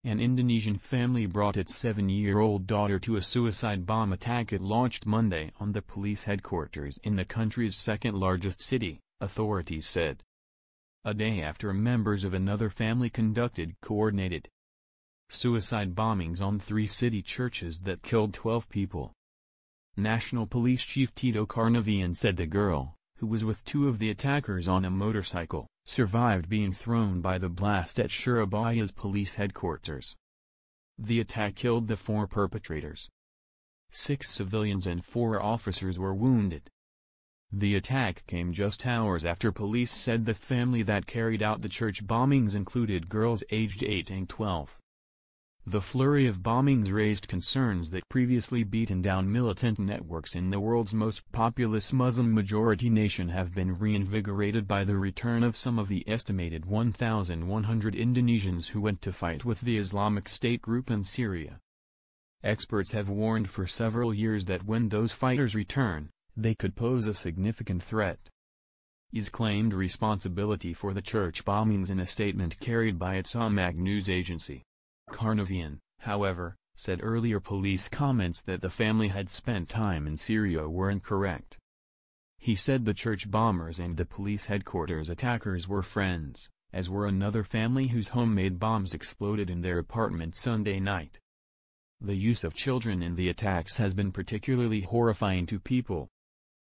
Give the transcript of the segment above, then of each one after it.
An Indonesian family brought its 7-year-old daughter to a suicide bomb attack it launched Monday on the police headquarters in the country's second-largest city, authorities said. A day after members of another family conducted coordinated suicide bombings on 3 city churches that killed 12 people. National Police Chief Tito Karnavian said the girl, who was with 2 of the attackers on a motorcycle, survived being thrown by the blast at Surabaya's police headquarters. The attack killed the 4 perpetrators. 6 civilians and 4 officers were wounded. The attack came just hours after police said the family that carried out the church bombings included girls aged 8 and 12. The flurry of bombings raised concerns that previously beaten down militant networks in the world's most populous Muslim-majority nation have been reinvigorated by the return of some of the estimated 1,100 Indonesians who went to fight with the Islamic State group in Syria. Experts have warned for several years that when those fighters return, they could pose a significant threat. IS claimed responsibility for the church bombings in a statement carried by its Amaq news agency. Karnavian, however, said earlier police comments that the family had spent time in Syria were incorrect. He said the church bombers and the police headquarters attackers were friends, as were another family whose homemade bombs exploded in their apartment Sunday night. The use of children in the attacks has been particularly horrifying to people.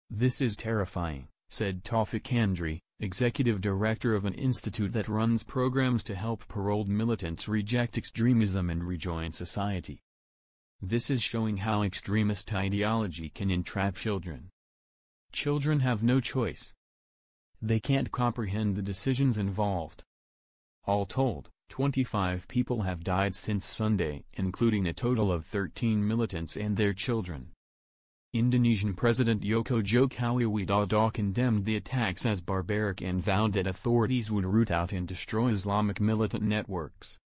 "This is terrifying," said Taufik Andri, executive director of an institute that runs programs to help paroled militants reject extremism and rejoin society. "This is showing how extremist ideology can entrap children. Children have no choice. They can't comprehend the decisions involved." All told, 25 people have died since Sunday, including a total of 13 militants and their children. Indonesian President Joko Widodo condemned the attacks as barbaric and vowed that authorities would root out and destroy Islamic militant networks.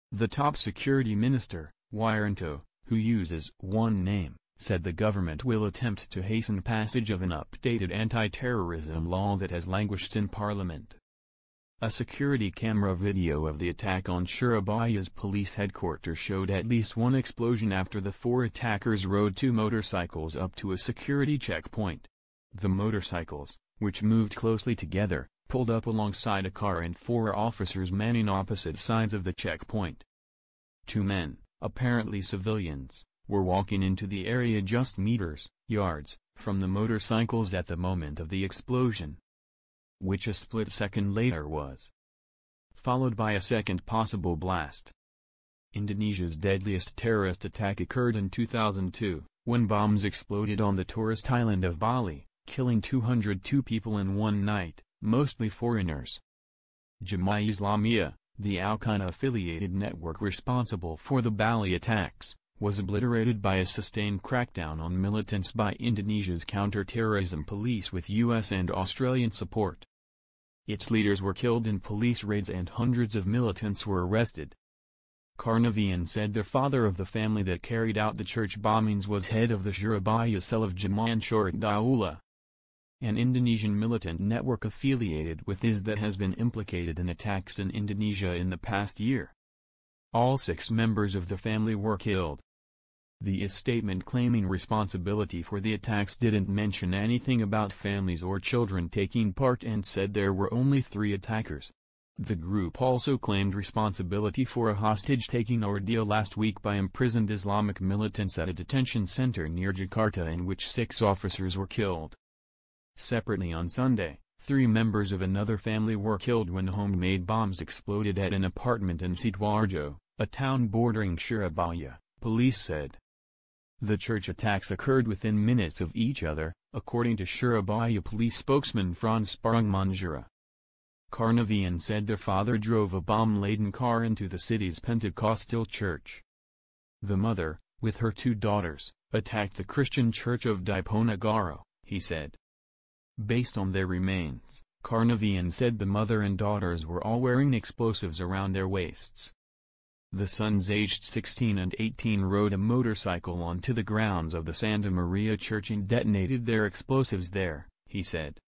The top security minister, Wiranto, who uses one name, said the government will attempt to hasten passage of an updated anti-terrorism law that has languished in parliament. A security camera video of the attack on Surabaya's police headquarters showed at least one explosion after the 4 attackers rode 2 motorcycles up to a security checkpoint. The motorcycles, which moved closely together, pulled up alongside a car and 4 officers manning opposite sides of the checkpoint. 2 men, apparently civilians, were walking into the area just yards, from the motorcycles at the moment of the explosion, which a split second later was followed by a second possible blast. Indonesia's deadliest terrorist attack occurred in 2002, when bombs exploded on the tourist island of Bali, killing 202 people in one night, mostly foreigners. Jemaah Islamiyah, the Al-Qaeda-affiliated network responsible for the Bali attacks, was obliterated by a sustained crackdown on militants by Indonesia's counter-terrorism police with U.S. and Australian support. Its leaders were killed in police raids and hundreds of militants were arrested. Karnavian said the father of the family that carried out the church bombings was head of the Surabaya cell of Jemaah Ansharut Daulah, an Indonesian militant network affiliated with IS that has been implicated in attacks in Indonesia in the past year. All 6 members of the family were killed. The IS statement claiming responsibility for the attacks didn't mention anything about families or children taking part and said there were only 3 attackers. The group also claimed responsibility for a hostage-taking ordeal last week by imprisoned Islamic militants at a detention center near Jakarta in which 6 officers were killed. Separately on Sunday, 3 members of another family were killed when homemade bombs exploded at an apartment in Sidoarjo, a town bordering Surabaya, police said. The church attacks occurred within minutes of each other, according to Surabaya police spokesman Frans Parangmanjara. Karnavian said their father drove a bomb-laden car into the city's Pentecostal church. The mother, with her 2 daughters, attacked the Christian church of Diponegoro, he said. Based on their remains, Karnavian said the mother and daughters were all wearing explosives around their waists. The sons aged 16 and 18 rode a motorcycle onto the grounds of the Santa Maria Church and detonated their explosives there, he said.